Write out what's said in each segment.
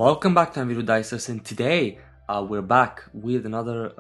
Welcome back to Video Dicers, and today we're back with another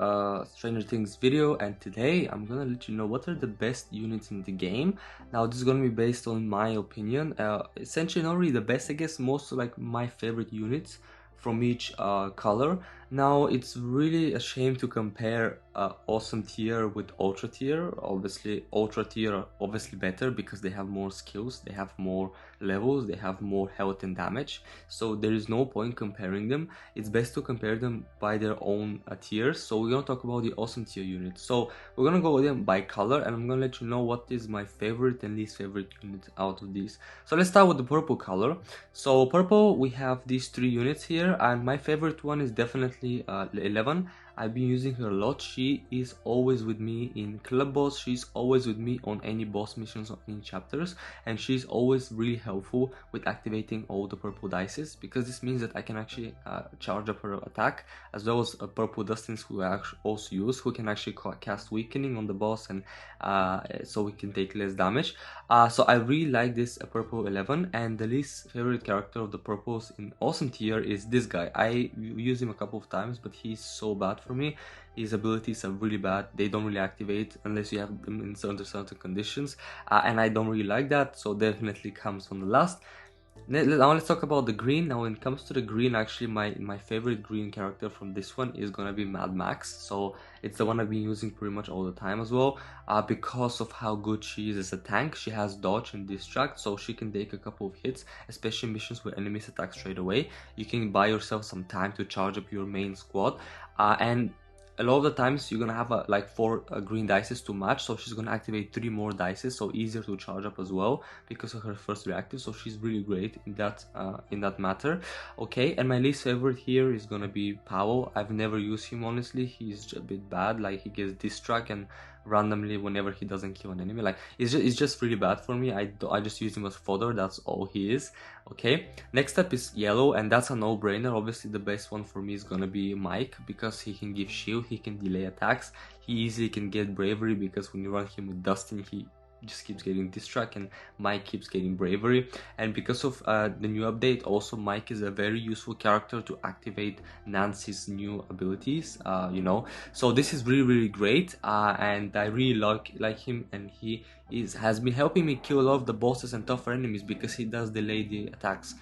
Stranger Things video, and today I'm gonna let you know what are the best units in the game. Now this is gonna be based on my opinion, essentially not really the best, I guess, most like my favorite units from each color. Now it's really a shame to compare awesome tier with ultra tier. Obviously ultra tier are obviously better because they have more skills, they have more levels, they have more health and damage, so there is no point comparing them. It's best to compare them by their own tiers. So we're gonna talk about the awesome tier units. So we're gonna go with them by color, and I'm gonna let you know what is my favorite and least favorite unit out of these. So let's start with the purple color. So purple, we have these three units here, and my favorite one is definitely 11. I've been using her a lot. She is always with me in club boss, she's always with me on any boss missions or any chapters, and she's always really helpful with activating all the purple dices, because this means that I can actually charge up her attack, as well as purple dustins, who I also use, who can actually cast weakening on the boss, and so we can take less damage. So I really like this purple 11, and the least favorite character of the purples in awesome tier is this guy. I use him a couple of times, but he's so bad for me. His abilities are really bad. They don't really activate unless you have them in certain conditions, and I don't really like that, so definitely comes on the last. Now let's talk about the green. Now when it comes to the green, actually my favorite green character from this one is gonna be Mad Max. So it's the one I've been using pretty much all the time as well, because of how good she is as a tank. She has dodge and distract, so she can take a couple of hits, especially missions where enemies attack straight away. You can buy yourself some time to charge up your main squad, and a lot of the times you're gonna have like 4 green dices to match, so she's gonna activate 3 more dices, so easier to charge up as well because of her first reactive. So she's really great in that matter. Okay, and my least favorite here is gonna be Powell. I've never used him, honestly. He's a bit bad. Like, he gets distract and randomly whenever he doesn't kill an enemy, like it's just really bad for me. I just use him as fodder, that's all he is. Okay, next up is yellow, and that's a no-brainer. Obviously the best one for me is gonna be Mike, because he can give shield, he can delay attacks, he easily can get bravery, because when you run him with Dustin, he just keeps getting distract, and Mike keeps getting bravery. And because of the new update, also Mike is a very useful character to activate Nancy's new abilities, you know, so this is really great, and I really like him, and he has been helping me kill a lot of the bosses and tougher enemies because he does delay the attacks.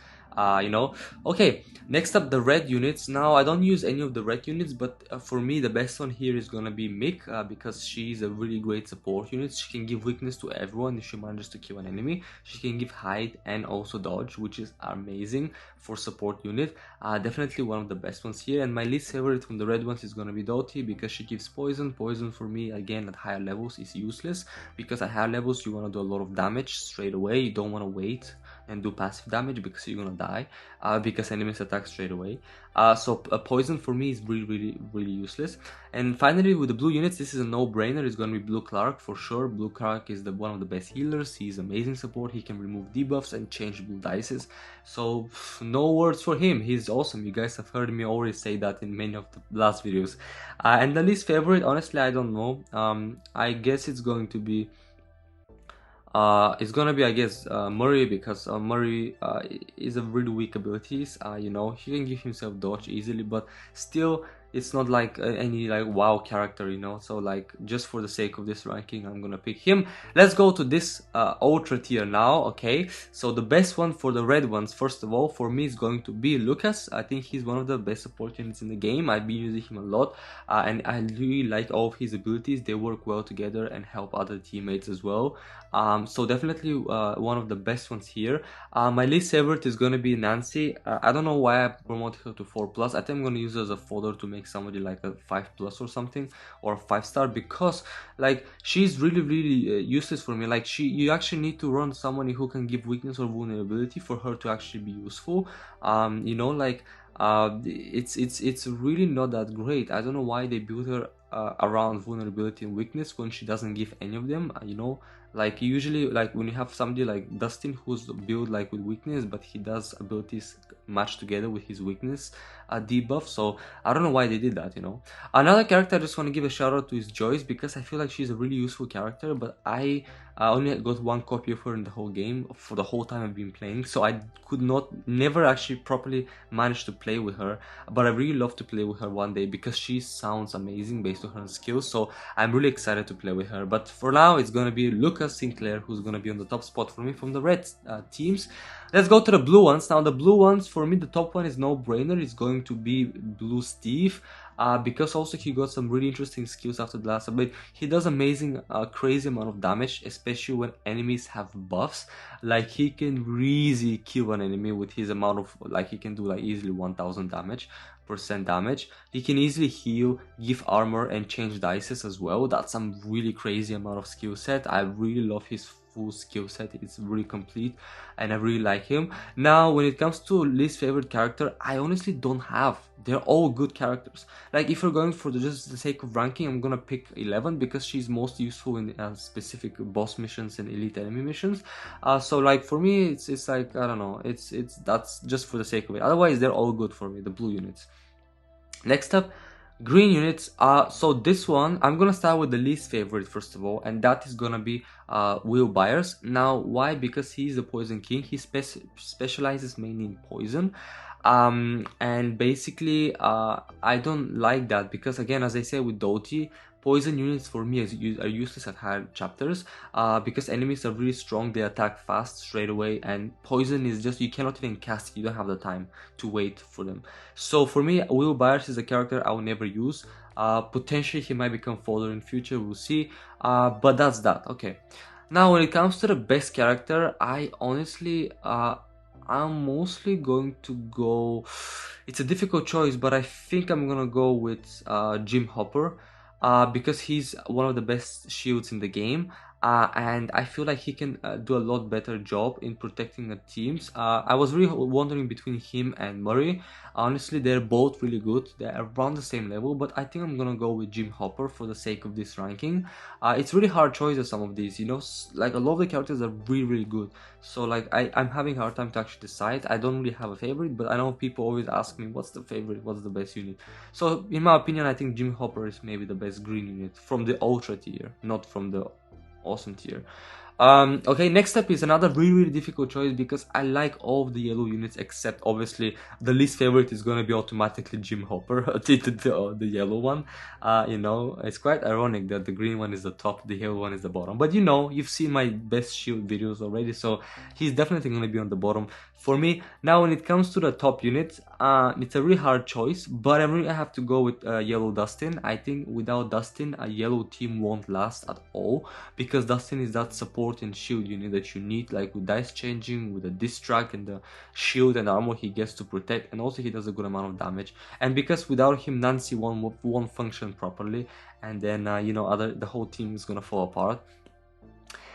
You know. Okay, next up, the red units. Now I don't use any of the red units, but for me the best one here is gonna be Mick, because she's a really great support unit. She can give weakness to everyone if she manages to kill an enemy. She can give hide and also dodge, which is amazing for support unit. Definitely one of the best ones here. And my least favorite from the red ones is gonna be Dottie, because she gives poison. Poison for me, again, at higher levels is useless, because at higher levels you want to do a lot of damage straight away. You don't want to wait and do passive damage, because you're gonna die, because enemies attack straight away. So poison for me is really useless. And finally, with the blue units, this is a no-brainer. It's gonna be Blue Clark for sure. Blue Clark is one of the best healers. He's amazing support. He can remove debuffs and change blue dices, so no words for him. He's awesome. You guys have heard me already say that in many of the last videos. And the least favorite, honestly, I don't know. I guess it's going to be I guess Murray, because Murray is a really weak abilities. You know, he can give himself dodge easily, but still it's not like any like wow character, you know. So like, just for the sake of this ranking, I'm gonna pick him. Let's go to this ultra tier now. Okay, so the best one for the red ones, first of all, for me is going to be Lucas. I think he's one of the best support units in the game. I've been using him a lot, and I really like all of his abilities. They work well together and help other teammates as well. So definitely one of the best ones here. My least favorite is gonna be Nancy. I don't know why I promoted her to 4+. I think I'm gonna use her as a fodder to make somebody like a 5+ or something, or a 5-star, because like she's really useless for me. Like, you actually need to run someone who can give weakness or vulnerability for her to actually be useful. You know, like it's really not that great. I don't know why they built her around vulnerability and weakness when she doesn't give any of them. You know, like usually, like when you have somebody like Dustin who's built like with weakness, but he does abilities match together with his weakness debuff. So I don't know why they did that, you know. Another character I just want to give a shout out to is Joyce, because I feel like she's a really useful character, but I I only got one copy of her in the whole game for the whole time I've been playing, so I could never actually properly manage to play with her, but I really love to play with her one day because she sounds amazing based on her skills, so I'm really excited to play with her. But for now, it's gonna be Lucas Sinclair who's gonna be on the top spot for me from the red teams. Let's go to the blue ones. Now the blue ones, for me, the top one is no brainer. It's going to be Blue Steve. Because also he got some really interesting skills after the last update. He does amazing, crazy amount of damage, especially when enemies have buffs. Like he can really kill an enemy with his amount of, like he can do like easily 1000 percent damage. He can easily heal, give armor, and change dices as well. That's some really crazy amount of skill set. I really love his full skill set. It's really complete and I really like him. Now when it comes to least favorite character, I honestly don't have. They're all good characters. Like if you're going for just the sake of ranking, I'm gonna pick 11 because she's most useful in specific boss missions and elite enemy missions. So like for me, it's like, I don't know, it's that's just for the sake of it. Otherwise they're all good for me, the blue units. Next up, green units. So this one, I'm gonna start with the least favorite first of all, and that is gonna be Will Byers. Now why? Because he's the poison king. He specializes mainly in poison, and basically I don't like that because, again, as I said with Doty, poison units for me are useless at higher chapters because enemies are really strong. They attack fast straight away, and poison is just, you cannot even cast it. You don't have the time to wait for them. So for me, Will Byers is a character I will never use. Potentially he might become fodder in future, we'll see, but that's that. Okay, now when it comes to the best character, I honestly I'm mostly going to go, it's a difficult choice, but I think I'm gonna go with Jim Hopper. Because he's one of the best shields in the game, and I feel like he can do a lot better job in protecting the teams. I was really wondering between him and Murray. Honestly, they're both really good. They're around the same level, but I think I'm gonna go with Jim Hopper for the sake of this ranking. It's really hard choices, some of these, you know, like a lot of the characters are really good. So like I'm having a hard time to actually decide. I don't really have a favorite, but I know people always ask me what's the favorite, what's the best unit. So in my opinion, I think Jim Hopper is maybe the best green unit from the ultra tier, not from the awesome tier. Okay, next up is another really difficult choice because I like all of the yellow units except obviously the least favorite is gonna be automatically Jim Hopper, the yellow one. You know, it's quite ironic that the green one is the top, the yellow one is the bottom. But you know, you've seen my best shield videos already, so he's definitely gonna be on the bottom for me. Now when it comes to the top unit, it's a really hard choice, but I really have to go with yellow Dustin. I think without Dustin, a yellow team won't last at all because Dustin is that support and shield unit that you need, like with dice changing, with the distract and the shield and armor he gets to protect, and also he does a good amount of damage. And because without him, Nancy won't function properly, and then you know, the whole team is gonna fall apart.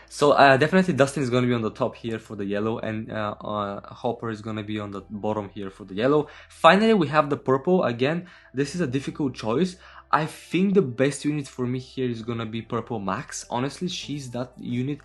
So definitely Dustin is going to be on the top here for the yellow, and Hopper is going to be on the bottom here for the yellow. Finally, we have the purple. Again, this is a difficult choice. I think the best unit for me here is going to be Purple Max. Honestly, she's that unit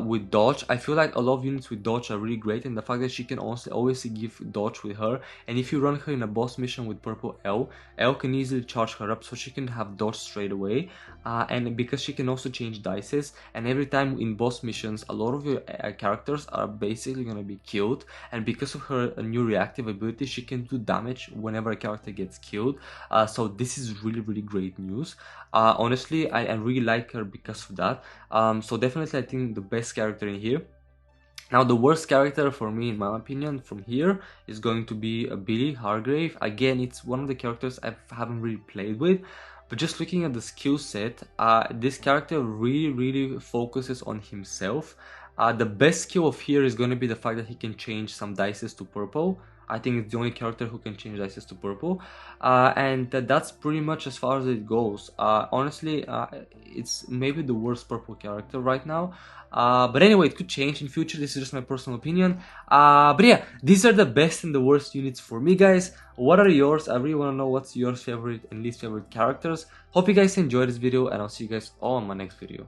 with dodge. I feel like a lot of units with dodge are really great, and the fact that she can also always give dodge with her, and if you run her in a boss mission with purple L can easily charge her up so she can have dodge straight away, and because she can also change dices, and every time in boss missions a lot of your characters are basically gonna be killed, and because of her new reactive ability she can do damage whenever a character gets killed. So this is really great news. Honestly, I really like her because of that. So definitely I think the best character in here. Now the worst character for me, in my opinion, from here is going to be Billy Hargrave. Again, it's one of the characters I haven't really played with, but just looking at the skill set, this character really focuses on himself. The best skill of here is going to be the fact that he can change some dices to purple. I think it's the only character who can change dices to purple, and that's pretty much as far as it goes. Honestly, it's maybe the worst purple character right now, but anyway, it could change in future. This is just my personal opinion, but yeah, these are the best and the worst units for me, guys. What are yours? I really want to know what's your favorite and least favorite characters. Hope you guys enjoyed this video, and I'll see you guys all in my next video.